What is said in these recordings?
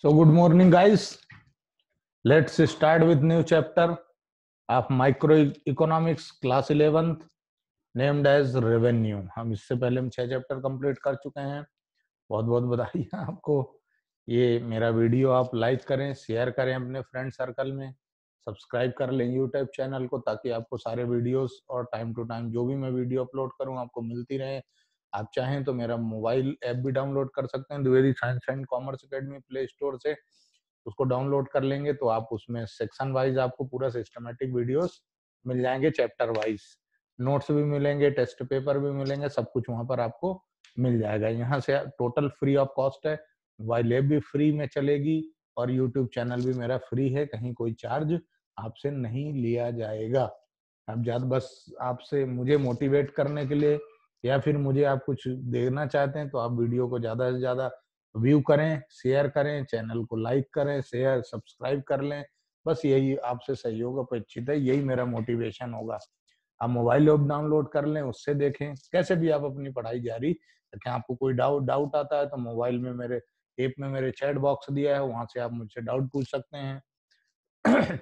So good morning guys. Let's start with new chapter of microeconomics class 11th named as revenue. हम इससे पहले हम 6 chapter complete कर चुके हैं. बहुत बहुत बधाई है आपको. ये मेरा वीडियो आप लाइक करें, शेयर करें अपने फ्रेंड सर्कल में, सब्सक्राइब कर लें यूट्यूब चैनल को ताकि आपको सारे वीडियोस और टाइम टू टाइम जो भी मैं वीडियो अपलोड करूं आपको मिलती रहे. आप चाहें तो मेरा मोबाइल ऐप भी डाउनलोड कर सकते हैं Dwivedi science and commerce academy play store से. उसको डाउनलोड कर लेंगे तो आप उसमें सेक्शन वाइज आपको पूरा सिस्टमेटिक वीडियोस मिल जाएंगे, चैप्टर वाइज नोट्स भी मिलेंगे, टेस्ट पेपर भी मिलेंगे, सब कुछ वहां पर आपको मिल जाएगा. यहाँ से टोटल फ्री ऑफ कॉस्ट है, मोबाइल ऐप भी फ्री में चलेगी और यूट्यूब चैनल भी मेरा फ्री है, कहीं कोई चार्ज आपसे नहीं लिया जाएगा. आप ज्यादा बस आपसे मुझे मोटिवेट करने के लिए या फिर मुझे आप कुछ देना चाहते हैं तो आप वीडियो को ज्यादा से ज्यादा व्यू करें, शेयर करें, चैनल को लाइक करें, शेयर सब्सक्राइब कर लें. बस यही आपसे सहयोग अपेक्षित है, यही मेरा मोटिवेशन होगा. आप मोबाइल ऐप डाउनलोड कर लें, उससे देखें, कैसे भी आप अपनी पढ़ाई जारी रखें. आपको कोई डाउट आता है तो मोबाइल में मेरे ऐप में मेरे चैट बॉक्स दिया है, वहां से आप मुझसे डाउट पूछ सकते हैं.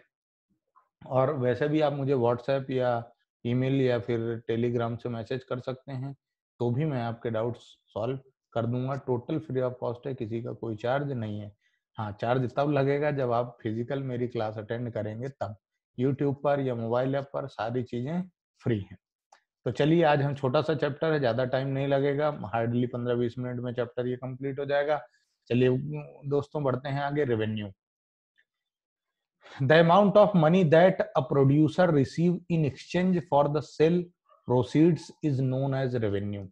और वैसे भी आप मुझे व्हाट्सएप या ईमेल या फिर टेलीग्राम से मैसेज कर सकते हैं, तो भी मैं आपके डाउट्स सॉल्व कर दूंगा. टोटल फ्री ऑफ कॉस्ट है, किसी का कोई चार्ज नहीं है. हाँ, चार्ज तब लगेगा जब आप फिजिकल मेरी क्लास अटेंड करेंगे तब. यूट्यूब पर या मोबाइल ऐप पर सारी चीजें फ्री हैं. तो चलिए, आज हम छोटा सा चैप्टर है, ज्यादा टाइम नहीं लगेगा, हार्डली 15-20 मिनट में चैप्टर ये कंप्लीट हो जाएगा. चलिए दोस्तों, बढ़ते हैं आगे. Revenue, the amount of money that a producer receive in exchange for the sale proceeds is known as revenue.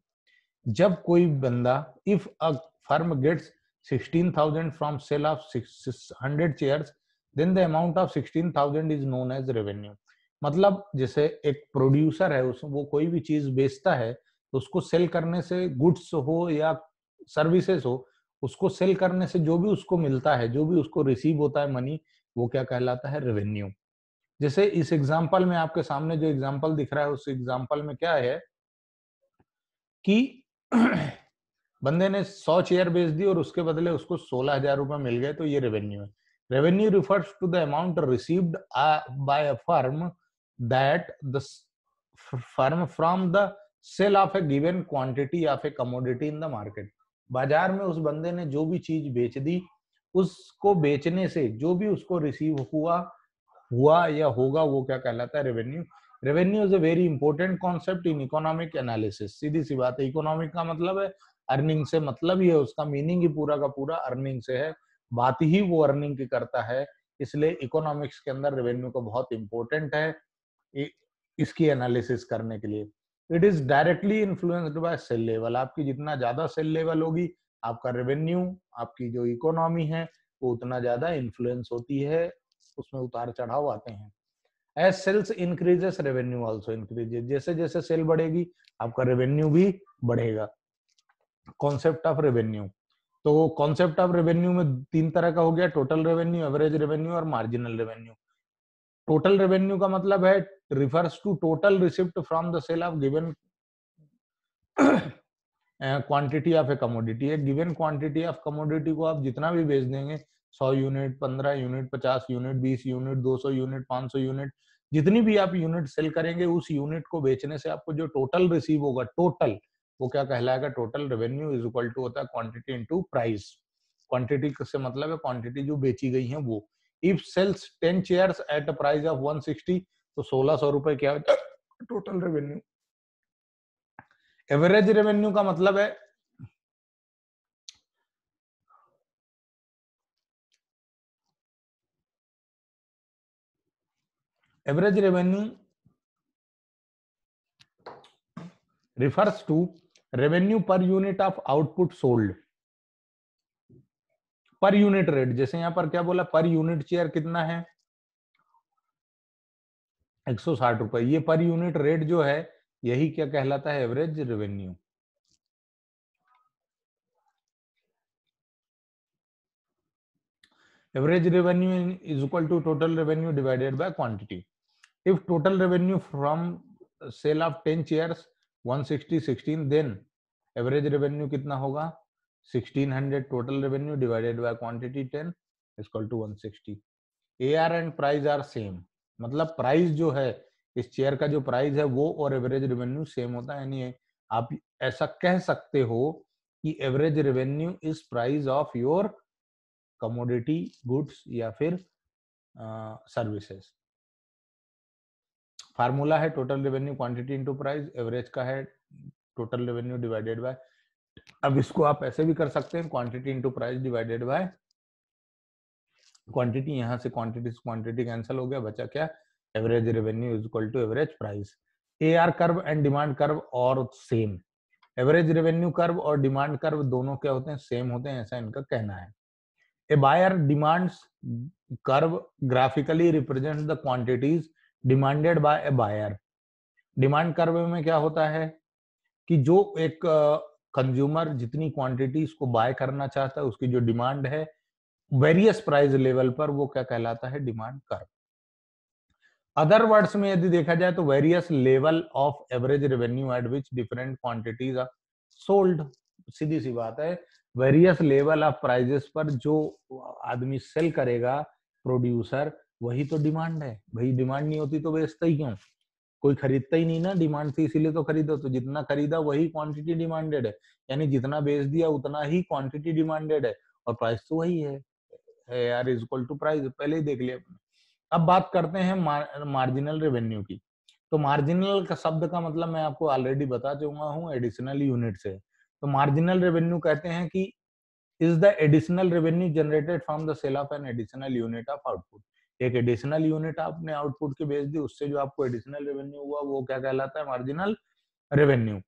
जब कोई बंदा, if a firm gets 16,000 from sale of 100 shares, then the amount of 16,000 is known as revenue. मतलब जैसे एक producer है, वो कोई भी चीज बेचता है तो उसको सेल करने से, गुड्स हो या सर्विसेज हो, उसको सेल करने से जो भी उसको मिलता है, जो भी उसको रिसीव होता है मनी, वो क्या कहलाता है? रेवेन्यू. जैसे इस एग्जांपल में आपके सामने जो एग्जांपल दिख रहा है, उस एग्जांपल में क्या है कि बंदे ने 100 शेयर बेच दी और उसके बदले उसको 16,000 रुपए मिल गए, तो ये रेवेन्यू है. Revenue refers to the amount received by a firm that the firm from the sale of a given quantity of a commodity in the market. बाजार में उस बंदे ने जो भी चीज बेच दी, उसको बेचने से जो भी उसको रिसीव हुआ या होगा, वो क्या कहलाता है? Revenue. Revenue is a very important concept in economic analysis. सीधी सी बात है, इकोनॉमिक का मतलब है अर्निंग से, मतलब ही है, उसका मीनिंग ही पूरा का पूरा अर्निंग से है, बात ही वो अर्निंग की करता है. इसलिए इकोनॉमिक्स के अंदर रेवेन्यू को बहुत इंपॉर्टेंट है इसकी एनालिसिस करने के लिए. It is directly influenced by sale level. आपकी जितना ज्यादा सेल लेवल होगी, आपका रेवेन्यू, आपकी जो इकोनॉमी है, वो उतना ज्यादा इन्फ्लुएंस होती है, उसमें उतार चढ़ाव आते हैं. As sales increases revenue also increases. जैसे जैसे सेल बढ़ेगी, आपका रेवेन्यू भी बढ़ेगा. कॉन्सेप्ट ऑफ रेवेन्यू, तो कॉन्सेप्ट ऑफ रेवेन्यू में 3 तरह का हो गया: टोटल रेवेन्यू, एवरेज रेवेन्यू और मार्जिनल रेवेन्यू. टोटल रेवेन्यू का मतलब है refers to total receipt from the sale of given quantity of a commodity. एक गिवन क्वांटिटी ऑफ कमोडिटी को आप जितना भी बेच देंगे, 100 unit, 15 unit, 50 unit, 20 unit, 200 unit, 500 unit, जितनी भी आप यूनिट सेल करेंगे, उस यूनिट को बेचने से आपको जो टोटल रिसीव होगा, टोटल, वो क्या कहलाएगा? Total revenue is equal to होता है क्वांटिटी इनटू प्राइस. क्वांटिटी से मतलब है क्वांटिटी जो बेची गई है वो. If sales 10 chairs at a price of 160, तो 1600 रुपए क्या होता है? Total revenue. एवरेज रेवेन्यू का मतलब है average revenue refers to revenue per unit of output sold. Per unit rate, जैसे यहां पर क्या बोला, पर यूनिट चेयर कितना है? 160 रुपए. ये पर यूनिट रेट जो है, यही क्या कहलाता है? Average revenue. Average revenue is equal to total revenue divided by quantity. If total revenue from sale of 10 chairs 160 16, then average revenue कितना होगा? 1600 total revenue divided by quantity 10 is equal to 160. AR and price are same, मतलब price जो है इस chair का जो price है वो और एवरेज रेवेन्यू सेम होता है, यानी आप ऐसा कह सकते हो कि average revenue is price of your commodity goods या फिर सर्विसेज। फार्मूला है total revenue quantity into price, average का है टोटल रेवेन्यू डिवाइडेड बाय, अब इसको आप ऐसे भी कर सकते हैं quantity into price divided by quantity, यहां से क्वांटिटी कैंसिल हो गया, बचा क्या, average revenue is equal to average price. AR curve and demand curve और सेम, एवरेज रेवेन्यू कर्व और डिमांड कर्व दोनों क्या होते हैं, सेम होते हैं, ऐसा इनका कहना है। A buyer demands curve graphically represents the quantities demanded by a buyer. Demand curve में क्या होता है कि जो एक कंज्यूमर जितनी क्वांटिटीज को बाय करना चाहता है उसकी जो डिमांड है वेरियस प्राइस लेवल पर, वो क्या कहलाता है, डिमांड कर्व। अदर वर्ड्स में यदि देखा जाए तो various level of average revenue at which different quantities are sold, सीधी सी बात है, वेरियस लेवल ऑफ प्राइजेस पर जो आदमी सेल करेगा प्रोड्यूसर, वही तो डिमांड है भाई, डिमांड नहीं होती तो बेचता ही क्यों, कोई खरीदता ही नहीं ना, डिमांड थी इसीलिए तो खरीदो, तो जितना खरीदा वही क्वांटिटी डिमांडेड है, यानी जितना बेच दिया उतना ही क्वांटिटी डिमांडेड है, और प्राइस तो वही है, AR is equal to price, पहले ही देख लिया। अब बात करते हैं मार्जिनल रेवेन्यू की। तो मार्जिनल का शब्द का मतलब मैं आपको ऑलरेडी बता चुका हूँ, एडिशनल यूनिट से। तो मार्जिनल रेवेन्यू कहते हैं कि is the additional revenue generated from the sale of an additional unit of output. एक एडिशनल यूनिट आपने आउटपुट की बेच दी, उससे जो आपको एडिशनल रेवेन्यू हुआ वो क्या कहलाता है, marginal revenue.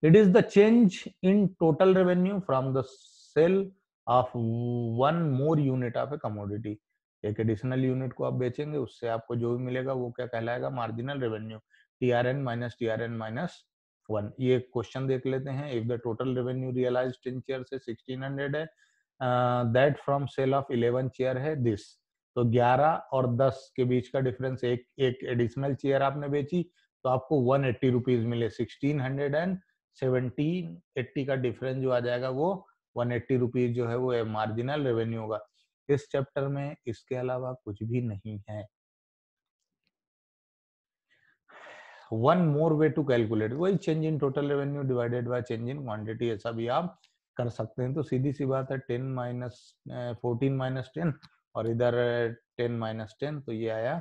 It is the change in total revenue from the sale of one more unit of a commodity. एक एडिशनल यूनिट को आप बेचेंगे, उससे आपको जो भी मिलेगा वो क्या कहलाएगा, मार्जिनल रेवेन्यू। TRN minus 1। ये क्वेश्चन देख लेते हैं। If the total revenue realised 10 chair से 1600 है, that from sale of 11 chair है दिस। तो 11 और 10 के बीच का डिफरेंस, एक एडिशनल चेयर आपने बेची तो आपको 180 रुपीज मिले, 1600 एंड 1780 का डिफरेंस जो आ जाएगा वो 180 रुपीज जो है वो मार्जिनल रेवेन्यू होगा। इस चैप्टर में इसके अलावा कुछ भी नहीं है। One more way to calculate, वही change in total revenue divided by change in quantity, ऐसा भी आप कर सकते हैं। तो सीधी सी बात है 14 माइनस 10 और इधर 10 माइनस 10, तो ये आया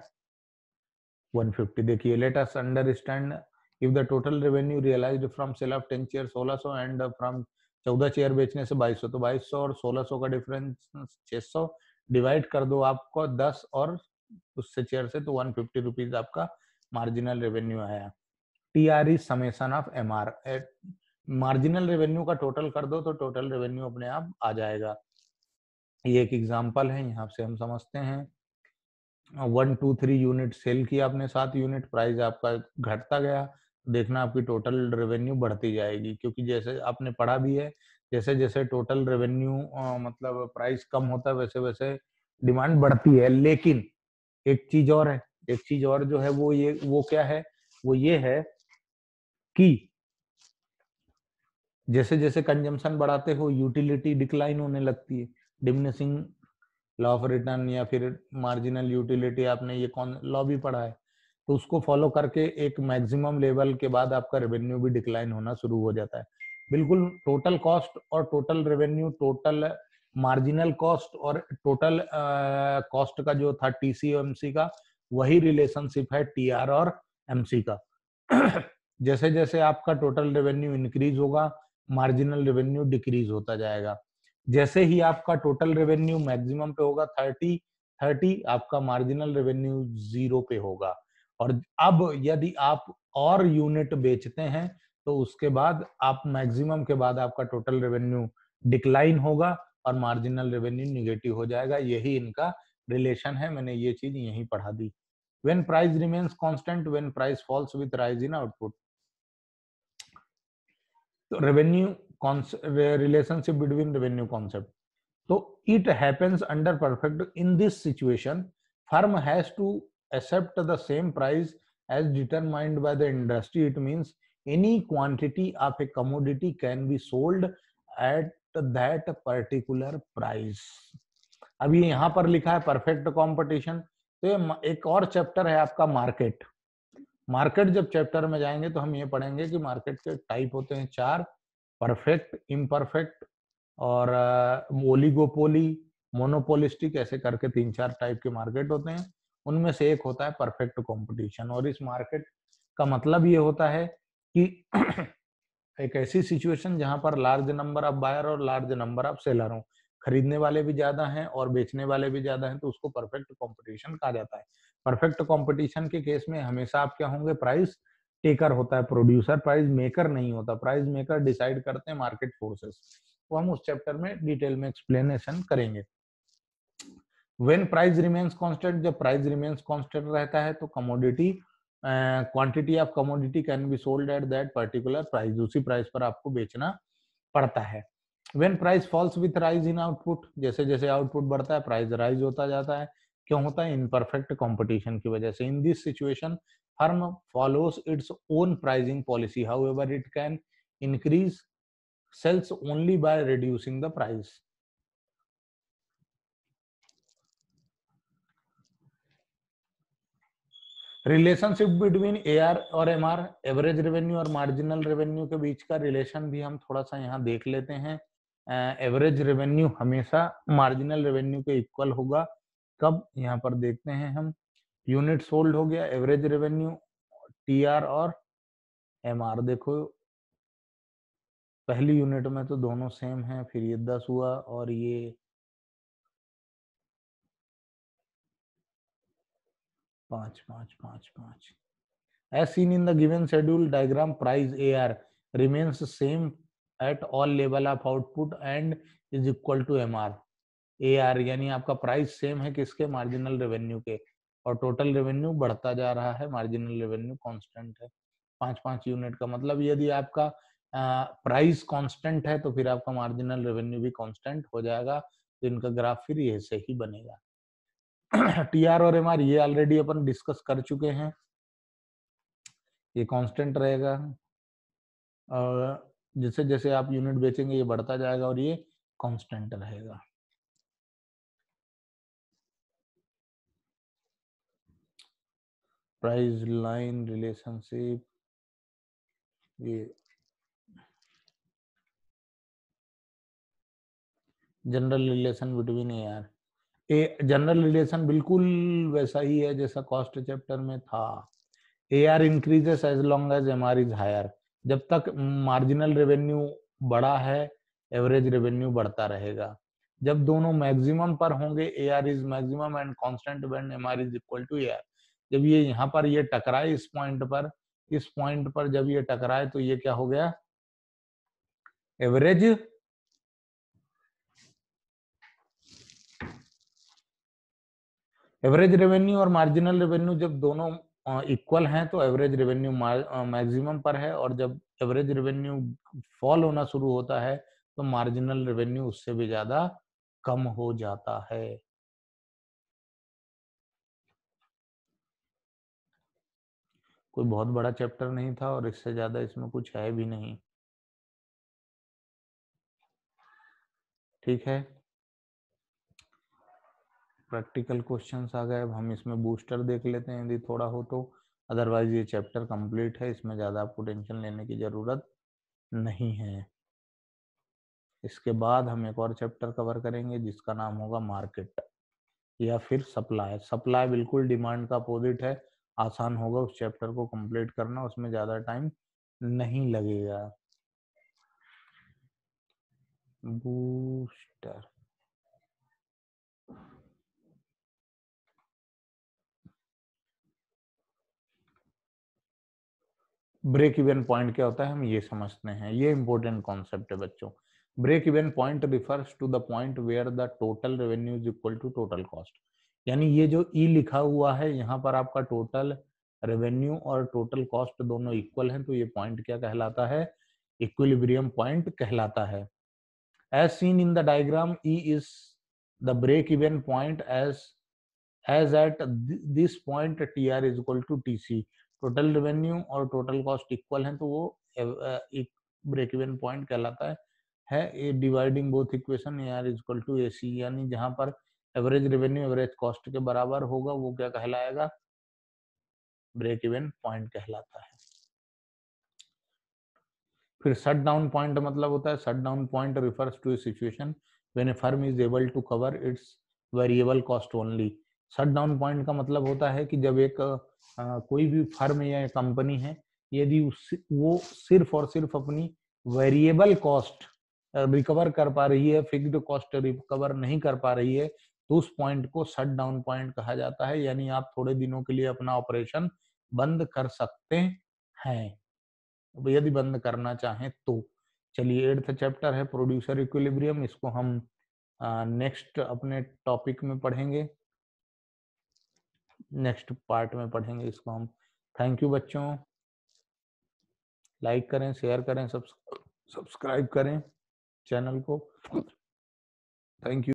150। देखिए, let us understand if the total revenue realised from sale of 10 chair 1600 and from 14 chair बेचने से 2200, तो 2200 और 1600 का डिफरेंस 600, डिवाइड कर दो आपको 10 और उससे चेयर से, तो 150 रुपीज आपका मार्जिनल रेवेन्यू आया। TRE summation of MR, marginal revenue का टोटल कर दो तो टोटल रेवेन्यू अपने आप आ जाएगा। ये एक एग्जांपल है, यहाँ से हम समझते हैं। 1 2 3 यूनिट सेल की आपने, 7 यूनिट, प्राइस आपका घटता गया, देखना आपकी टोटल रेवेन्यू बढ़ती जाएगी, क्योंकि जैसे आपने पढ़ा भी है, जैसे जैसे टोटल रेवेन्यू मतलब प्राइस कम होता है वैसे वैसे डिमांड बढ़ती है। लेकिन एक चीज और है, एक चीज और जो है वो क्या है, वो ये है कि जैसे जैसे कंजम्पशन बढ़ाते हो यूटिलिटी डिक्लाइन होने लगती है, डिमिनिशिंग लॉ ऑफ रिटर्न या फिर मार्जिनल यूटिलिटी, आपने ये कौन लॉ भी पढ़ा है, तो उसको फॉलो करके एक मैक्सिमम लेवल के बाद आपका रेवेन्यू भी डिक्लाइन होना शुरू हो जाता है। बिल्कुल टोटल कॉस्ट और total revenue, total marginal cost और टोटल कॉस्ट का जो था TC और MC का, वही रिलेशनशिप है TR और MC का। जैसे जैसे आपका टोटल रेवेन्यू इंक्रीज होगा, मार्जिनल रेवेन्यू डिक्रीज होता जाएगा। जैसे ही आपका टोटल रेवेन्यू मैक्सिमम पे होगा 30, आपका मार्जिनल रेवेन्यू 0 पे होगा। और अब यदि आप और यूनिट बेचते हैं तो उसके बाद आप मैक्सिमम के बाद आपका टोटल रेवेन्यू डिक्लाइन होगा और मार्जिनल रेवेन्यू निगेटिव हो जाएगा। यही इनका रिलेशन है, मैंने ये चीज यहीं पढ़ा दी। When price remains constant, when price falls with rise in output, तो revenue relationship between revenue concept, तो it happens under perfect in this situation firm has to accept the same price as determined by the industry. It means any quantity of a commodity can be sold at that particular price। अब ये यहाँ पर लिखा है perfect competition, तो ये एक और चैप्टर है आपका मार्केट। मार्केट जब चैप्टर में जाएंगे तो हम ये पढ़ेंगे कि मार्केट के टाइप होते हैं 4, परफेक्ट, इम्परफेक्ट और ओलिगोपोली, मोनोपोलिस्टिक, ऐसे करके 3-4 टाइप के मार्केट होते हैं। उनमें से एक होता है परफेक्ट कंपटीशन। और इस मार्केट का मतलब ये होता है कि एक ऐसी सिचुएशन जहां पर लार्ज नंबर ऑफ बायर और लार्ज नंबर ऑफ सेलर हो, खरीदने वाले भी ज्यादा हैं और बेचने वाले भी ज्यादा हैं, तो उसको परफेक्ट कंपटीशन कहा जाता है। परफेक्ट कंपटीशन के केस में हमेशा आप क्या होंगे, प्राइस टेकर होता है प्रोड्यूसर, प्राइस मेकर नहीं होता। प्राइस मेकर डिसाइड करते हैं मार्केट फोर्सेस। वो हम उस चैप्टर में डिटेल में एक्सप्लेनेशन करेंगे। व्हेन प्राइस रिमेन्स कांस्टेंट, जब प्राइस रिमेन्स कांस्टेंट रहता है तो commodity quantity of commodity can be sold at that particular price, उसी प्राइस पर आपको बेचना पड़ता है। When price falls with rise in output, जैसे जैसे आउटपुट बढ़ता है प्राइस राइज होता जाता है। क्यों होता है? इनपरफेक्ट कंपटीशन की वजह से। इन this situation firm follows its own pricing policy, however it can increase sales only by reducing the price. Relationship between AR और एमआर, एवरेज रेवेन्यू और मार्जिनल रेवेन्यू के बीच का रिलेशन भी हम थोड़ा सा यहाँ देख लेते हैं। एवरेज रेवेन्यू हमेशा मार्जिनल रेवेन्यू के इक्वल होगा। कब? यहाँ पर देखते हैं हम, यूनिट सोल्ड हो गया, एवरेज रेवेन्यू, टीआर और एमआर। देखो पहली यूनिट में तो दोनों सेम है, फिर ये 10 हुआ और ये 5 5 5 5। As seen in the given schedule diagram, price AR remains same at all level of output and is equal to MR। AR यानी आपका प्राइस सेम है किसके? मार्जिनल रेवेन्यू के, और टोटल रेवेन्यू बढ़ता जा रहा है, मार्जिनल रेवेन्यू कांस्टेंट है। 5-5 यूनिट का मतलब यदि आपका प्राइस कांस्टेंट है तो फिर आपका मार्जिनल रेवेन्यू भी कांस्टेंट हो जाएगा, तो इनका ग्राफ फिर ऐसे ही बनेगा। टीआर और एमआर ये ऑलरेडी अपन डिस्कस कर चुके हैं, ये कांस्टेंट रहेगा और जैसे जैसे आप यूनिट बेचेंगे ये बढ़ता जाएगा और ये कांस्टेंट रहेगा। प्राइस लाइन रिलेशनशिप, ये general relation between AR, a general relation बिल्कुल वैसा ही है जैसा कॉस्ट चैप्टर में था। AR increases as long as MR is higher, जब तक मार्जिनल रेवेन्यू बड़ा है एवरेज रेवेन्यू बढ़ता रहेगा। जब दोनों मैक्सिमम पर होंगे, AR is maximum and constant when MR is equal to AR. जब ये यहाँ पर ये टकराए इस पॉइंट पर, इस पॉइंट पर जब ये टकराए तो ये क्या हो गया? एवरेज एवरेज रेवेन्यू और मार्जिनल रेवेन्यू जब दोनों इक्वल हैं तो एवरेज रेवेन्यू मैक्सिमम पर है, और जब एवरेज रेवेन्यू फॉल होना शुरू होता है तो मार्जिनल रेवेन्यू उससे भी ज्यादा कम हो जाता है। कोई बहुत बड़ा चैप्टर नहीं था और इससे ज्यादा इसमें कुछ है भी नहीं। ठीक है, प्रैक्टिकल क्वेश्चंस आ गए। अब हम इसमें बूस्टर देख लेते हैं यदि थोड़ा हो तो, अदरवाइज ये चैप्टर कंप्लीट है, इसमें ज्यादा आपको टेंशन लेने की जरूरत नहीं है। इसके बाद हम एक और चैप्टर कवर करेंगे जिसका नाम होगा मार्केट या फिर सप्लाई। सप्लाई बिल्कुल डिमांड का अपोजिट है, आसान होगा उस चैप्टर को कंप्लीट करना, उसमें ज्यादा टाइम नहीं लगेगा। बूस्टर, ब्रेक इवन पॉइंट क्या होता है हम ये समझते हैं। ये इंपॉर्टेंट कॉन्सेप्ट है बच्चों। Break even point refers to the point where the total revenue is equal to total cost. यानी ये जो ई लिखा हुआ है यहाँ पर आपका टोटल रेवेन्यू और टोटल कॉस्ट दोनों इक्वल हैं, तो ये पॉइंट क्या कहलाता है? इक्विलिब्रियम पॉइंट कहलाता है। As seen in the diagram, E is the break even point as at this point TR is equal to TC, total revenue और टोटल कॉस्ट इक्वल हैं तो वो एक ब्रेक इवन पॉइंट कहलाता है। है A dividing both equation A R equal to A C, यानी जहां पर एवरेज रेवेन्यू एवरेज कॉस्ट के बराबर होगा वो क्या कहलाएगा, ब्रेक इवन पॉइंट कहलाता है। फिर शट डाउन पॉइंट मतलब होता है, shut down point refers to a situation when a firm is able to cover its variable cost only. Shut down point का मतलब होता है कि जब एक कोई भी फर्म या कंपनी है, यदि वो सिर्फ और सिर्फ अपनी वेरिएबल कॉस्ट रिकवर कर पा रही है, फिक्स्ड कॉस्ट रिकवर नहीं कर पा रही है, तो उस पॉइंट को शट डाउन पॉइंट कहा जाता है, यानी आप थोड़े दिनों के लिए अपना ऑपरेशन बंद कर सकते हैं यदि बंद करना चाहें तो। चलिए 8th चैप्टर है प्रोड्यूसर इक्विलिब्रियम, इसको हम नेक्स्ट अपने टॉपिक में पढ़ेंगे, नेक्स्ट पार्ट में पढ़ेंगे इसको हम। थैंक यू बच्चों, लाइक करें, शेयर करें, सब्सक्राइब करें चैनल को। Thank you.